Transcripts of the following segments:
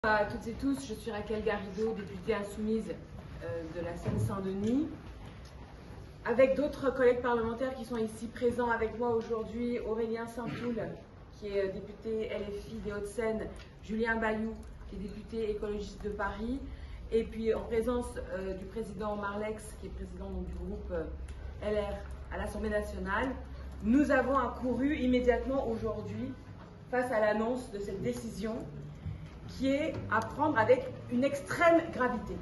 À toutes et tous, je suis Raquel Garrido, députée insoumise de la Seine-Saint-Denis. Avec d'autres collègues parlementaires qui sont ici présents avec moi aujourd'hui, Aurélien Saint-Toul, qui est député LFI des Hauts-de-Seine, Julien Bayou, qui est député écologiste de Paris, et puis en présence du président Marlex, qui est président du groupe LR à l'Assemblée nationale, nous avons accouru immédiatement aujourd'hui face à l'annonce de cette décision qui est à prendre avec une extrême gravité.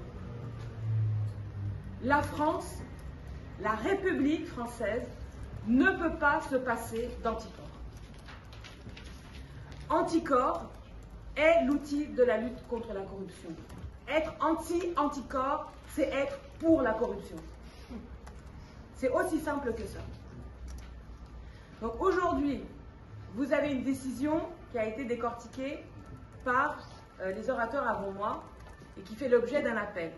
La France, la République française, ne peut pas se passer d'anticorps. Anticorps est l'outil de la lutte contre la corruption. Être anti-anticorps, c'est être pour la corruption. C'est aussi simple que ça. Donc aujourd'hui, vous avez une décision qui a été décortiquée par les orateurs avant moi et qui fait l'objet d'un appel.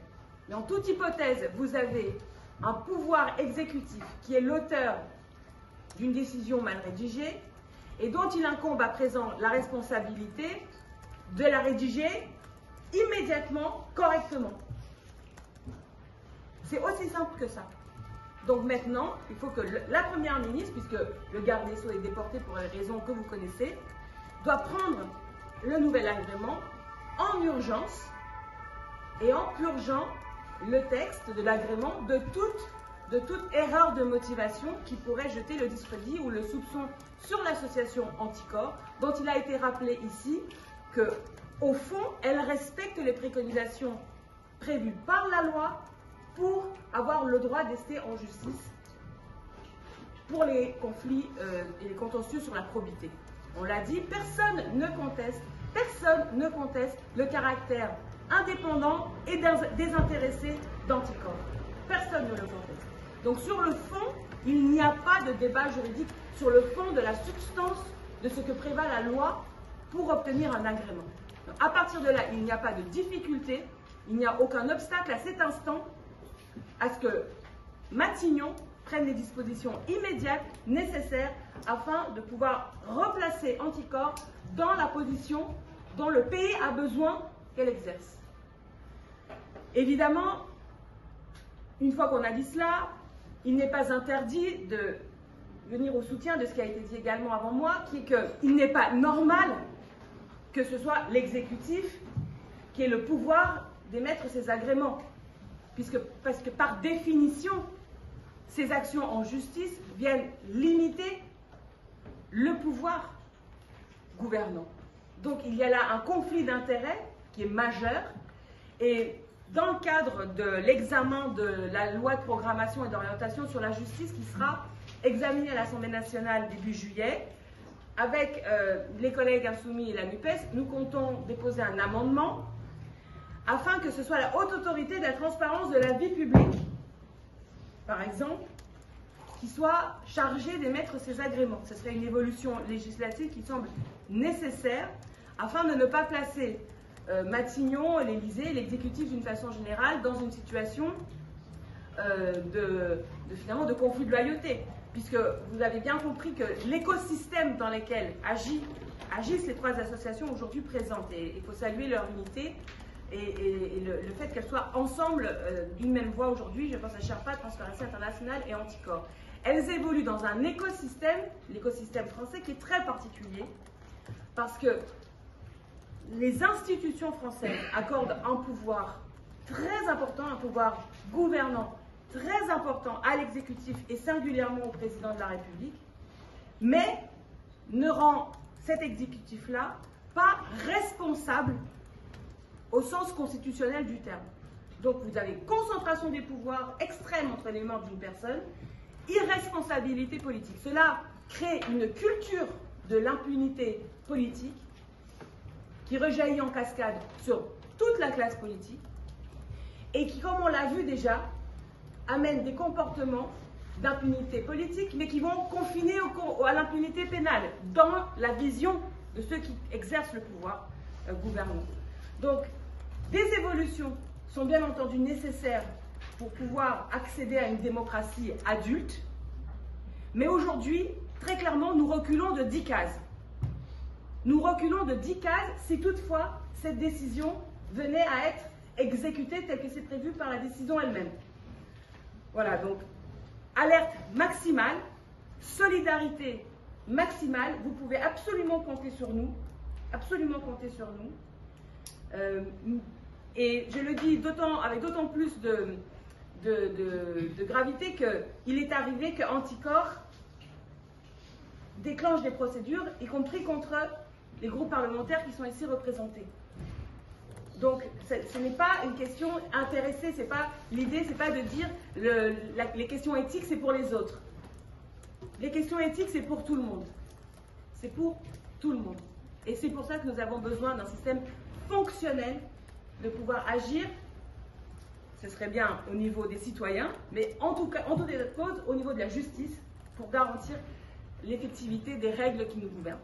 Mais en toute hypothèse, vous avez un pouvoir exécutif qui est l'auteur d'une décision mal rédigée et dont il incombe à présent la responsabilité de la rédiger immédiatement, correctement. C'est aussi simple que ça. Donc maintenant, il faut que la Première ministre, puisque le garde des Sceaux est déporté pour les raisons que vous connaissez, doit prendre le nouvel agrément en urgence et en purgeant le texte de l'agrément de toute erreur de motivation qui pourrait jeter le discrédit ou le soupçon sur l'association Anticorps, dont il a été rappelé ici que, au fond, elle respecte les préconisations prévues par la loi pour avoir le droit d'ester en justice pour les conflits et les contentieux sur la probité. On l'a dit, personne ne conteste le caractère indépendant et désintéressé d'Anticorps. Personne ne le conteste. Donc sur le fond, il n'y a pas de débat juridique sur le fond de la substance de ce que prévoit la loi pour obtenir un agrément. Donc, à partir de là, il n'y a pas de difficulté, il n'y a aucun obstacle à cet instant à ce que Matignon prenne les dispositions immédiates nécessaires afin de pouvoir replacer Anticorps dans la position dont le pays a besoin qu'elle exerce. Évidemment, une fois qu'on a dit cela, il n'est pas interdit de venir au soutien de ce qui a été dit également avant moi, qui est qu'il n'est pas normal que ce soit l'exécutif qui ait le pouvoir d'émettre ces agréments, parce que par définition, ces actions en justice viennent limiter le pouvoir gouvernant. Donc il y a là un conflit d'intérêts qui est majeur, et dans le cadre de l'examen de la loi de programmation et d'orientation sur la justice qui sera examinée à l'Assemblée nationale début juillet, avec les collègues insoumis et la NUPES, nous comptons déposer un amendement afin que ce soit la haute autorité de la transparence de la vie publique, par exemple, qui soit chargée d'émettre ces agréments. Ce serait une évolution législative qui semble nécessaire afin de ne pas placer Matignon, l'Élysée, l'exécutif d'une façon générale dans une situation finalement de conflit de loyauté, puisque vous avez bien compris que l'écosystème dans lequel agissent les trois associations aujourd'hui présentes, et il faut saluer leur unité et le fait qu'elles soient ensemble d'une même voix aujourd'hui, je pense à Sherpa, Transparency International et Anticorps. Elles évoluent dans un écosystème, l'écosystème français, qui est très particulier, parce que les institutions françaises accordent un pouvoir très important, un pouvoir gouvernant très important à l'exécutif et singulièrement au président de la République, mais ne rend cet exécutif-là pas responsable au sens constitutionnel du terme. Donc vous avez concentration des pouvoirs extrême entre les mains d'une personne, irresponsabilité politique. Cela crée une culture de l'impunité politique qui rejaillit en cascade sur toute la classe politique et qui, comme on l'a vu déjà, amène des comportements d'impunité politique, mais qui vont confiner à l'impunité pénale dans la vision de ceux qui exercent le pouvoir gouvernant. Donc, des évolutions sont bien entendu nécessaires pour pouvoir accéder à une démocratie adulte, mais aujourd'hui, très clairement, nous reculons de 10 cases. Nous reculons de 10 cases si toutefois cette décision venait à être exécutée telle que c'est prévu par la décision elle-même. Voilà, donc alerte maximale, solidarité maximale, vous pouvez absolument compter sur nous, absolument compter sur nous. Et je le dis avec d'autant plus de gravité qu'il est arrivé que Anticorps déclenche des procédures, y compris contre les groupes parlementaires qui sont ici représentés. Donc, ce n'est pas une question intéressée, l'idée, c'est pas de dire les questions éthiques, c'est pour les autres. Les questions éthiques, c'est pour tout le monde. C'est pour tout le monde. Et c'est pour ça que nous avons besoin d'un système fonctionnel de pouvoir agir. Ce serait bien au niveau des citoyens, mais en tout cas, en tout état de cause, au niveau de la justice, pour garantir l'effectivité des règles qui nous gouvernent.